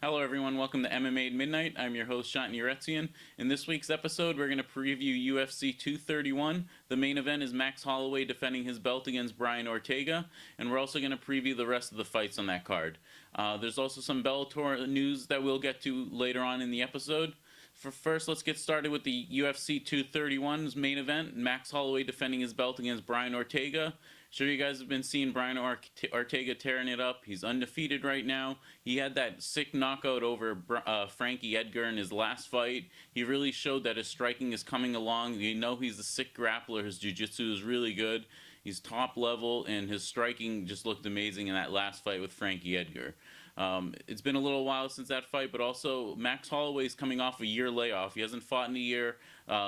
Hello everyone, welcome to MMA at Midnight. I'm your host Shant Yeretzian. In this week's episode, we're going to preview UFC 231. The main event is Max Holloway defending his belt against Brian Ortega, and we're also going to preview the rest of the fights on that card. There's also some Bellator news that we'll get to later on in the episode. First, let's get started with the UFC 231's main event, Max Holloway defending his belt against Brian Ortega. Sure, you guys have been seeing Brian Ortega tearing it up. He's undefeated right now. He had that sick knockout over Frankie Edgar in his last fight. He really showed that his striking is coming along. You know he's a sick grappler. His jiu-jitsu is really good. He's top level, and his striking just looked amazing in that last fight with Frankie Edgar. It's been a little while since that fight, but also Max Holloway's coming off a year layoff. He hasn't fought in a year,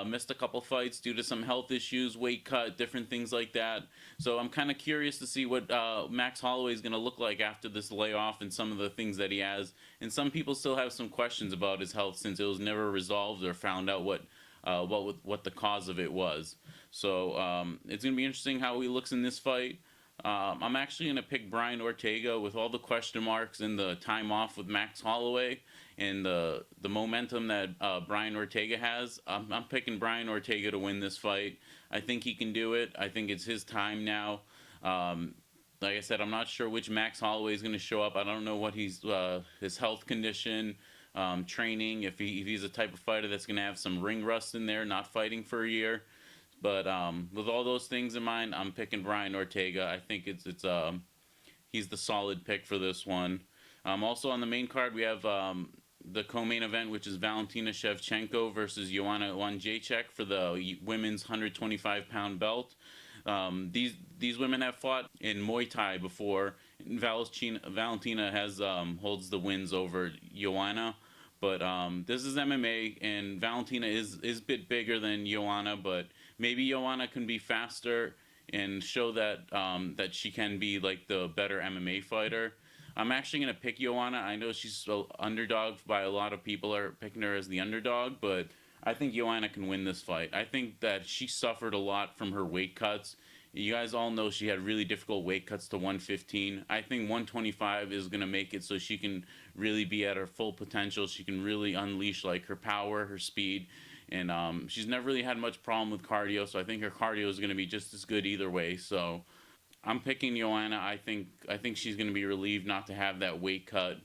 missed a couple fights due to some health issues, weight cut, different things like that. So I'm kind of curious to see what Max Holloway is going to look like after this layoff and some of the things that he has. And some people still have some questions about his health since it was never resolved or found out what the cause of it was. So it's going to be interesting how he looks in this fight. I'm actually going to pick Brian Ortega with all the question marks and the time off with Max Holloway and the momentum that Brian Ortega has. I'm picking Brian Ortega to win this fight. I think he can do it. I think it's his time now. Like I said, I'm not sure which Max Holloway is going to show up. I don't know what his health condition, training, if he's a type of fighter that's going to have some ring rust in there, not fighting for a year. But with all those things in mind, I'm picking Brian Ortega. I think he's the solid pick for this one. Also on the main card, we have the co-main event, which is Valentina Shevchenko versus Joanna Jędrzejczyk for the women's 125-pound belt. These women have fought in Muay Thai before. Valentina holds the wins over Joanna. But this is MMA, and Valentina is a bit bigger than Joanna, but maybe Joanna can be faster and show that she can be like the better MMA fighter. I'm actually going to pick Joanna. I know she's an underdog by a lot of people are picking her as the underdog, but I think Joanna can win this fight. I think that she suffered a lot from her weight cuts. You guys all know she had really difficult weight cuts to 115. I think 125 is going to make it so she can really be at her full potential. She can really unleash like her power, her speed, and she's never really had much problem with cardio, so I think her cardio is going to be just as good either way. So I'm picking Joanna. I think she's going to be relieved not to have that weight cut,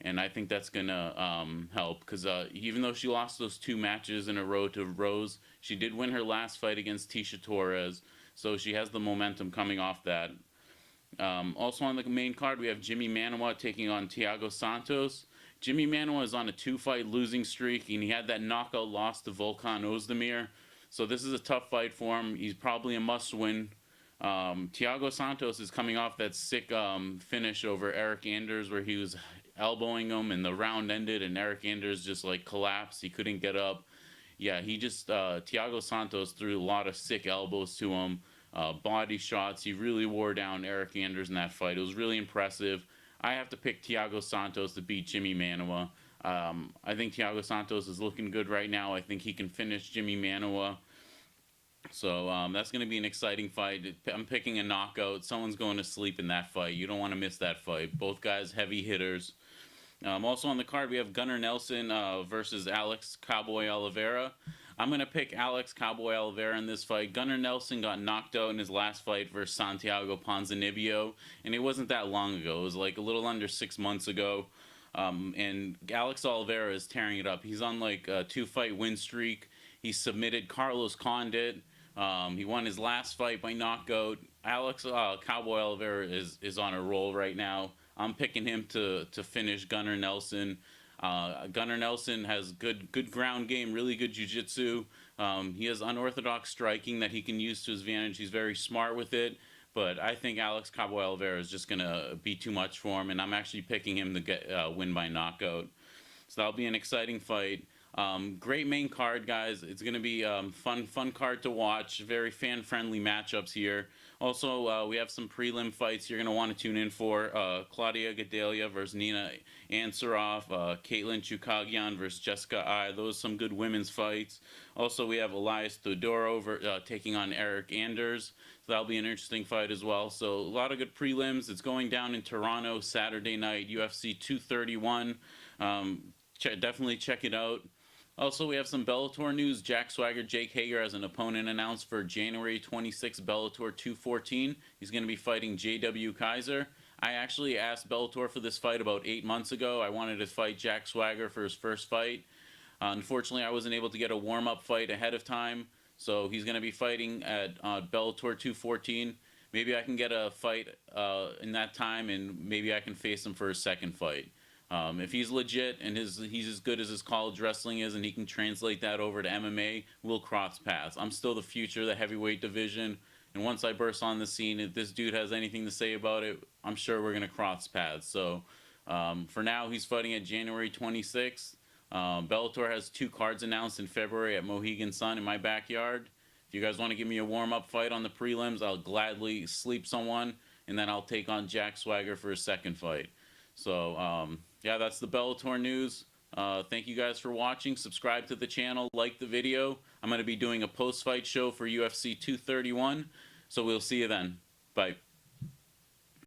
and I think that's going to help because even though she lost those 2 matches in a row to Rose, she did win her last fight against Tecia Torres. So she has the momentum coming off that. Also on the main card, we have Jimmy Manuwa taking on Thiago Santos. Jimmy Manuwa is on a 2-fight losing streak, and he had that knockout loss to Volkan Ozdemir. So this is a tough fight for him. He's probably a must-win. Thiago Santos is coming off that sick finish over Eric Anders where he was elbowing him, and the round ended, and Eric Anders just like collapsed. He couldn't get up. Yeah, Thiago Santos threw a lot of sick elbows to him, body shots. He really wore down Eric Anders in that fight. It was really impressive. I have to pick Thiago Santos to beat Jimmy Manuwa. I think Thiago Santos is looking good right now. I think he can finish Jimmy Manuwa. So that's going to be an exciting fight. I'm picking a knockout. Someone's going to sleep in that fight. You don't want to miss that fight. Both guys heavy hitters. Also on the card, we have Gunnar Nelson versus Alex Cowboy Oliveira. I'm going to pick Alex Cowboy Oliveira in this fight. Gunnar Nelson got knocked out in his last fight versus Santiago Ponzinibbio, and it wasn't that long ago. It was like a little under 6 months ago. And Alex Oliveira is tearing it up. He's on like a 2-fight win streak. He submitted Carlos Condit. He won his last fight by knockout. Alex Cowboy Oliveira is on a roll right now. I'm picking him to finish Gunnar Nelson. Gunnar Nelson has good ground game, really good jiu-jitsu. He has unorthodox striking that he can use to his advantage. He's very smart with it. But I think Alex Cowboy Oliveira is just going to be too much for him, and I'm actually picking him to win by knockout. So that'll be an exciting fight. Great main card, guys. It's going to be fun card to watch. Very fan-friendly matchups here. Also, we have some prelim fights you're going to want to tune in for. Claudia Gadelha versus Nina Ansaroff. Caitlin Chukagyan versus Jessica Ai. Those are some good women's fights. Also, we have Elias Theodorou taking on Eric Anders. So that'll be an interesting fight as well. So a lot of good prelims. It's going down in Toronto Saturday night, UFC 231. Definitely check it out. Also, we have some Bellator news. Jack Swagger, Jake Hager has an opponent announced for January 26 Bellator 214. He's going to be fighting J.W. Kaiser. I actually asked Bellator for this fight about 8 months ago. I wanted to fight Jack Swagger for his first fight. Unfortunately, I wasn't able to get a warm-up fight ahead of time, so he's going to be fighting at Bellator 214. Maybe I can get a fight in that time, and maybe I can face him for his second fight. If he's legit and he's as good as his college wrestling is and he can translate that over to MMA, we'll cross paths. I'm still the future of the heavyweight division, and once I burst on the scene, if this dude has anything to say about it, I'm sure we're going to cross paths. So for now, he's fighting at January 26th. Bellator has 2 cards announced in February at Mohegan Sun in my backyard. If you guys want to give me a warm-up fight on the prelims, I'll gladly sleep someone, and then I'll take on Jack Swagger for his second fight. So, yeah, that's the Bellator news. Thank you guys for watching. Subscribe to the channel. Like the video. I'm going to be doing a post-fight show for UFC 231. So we'll see you then. Bye.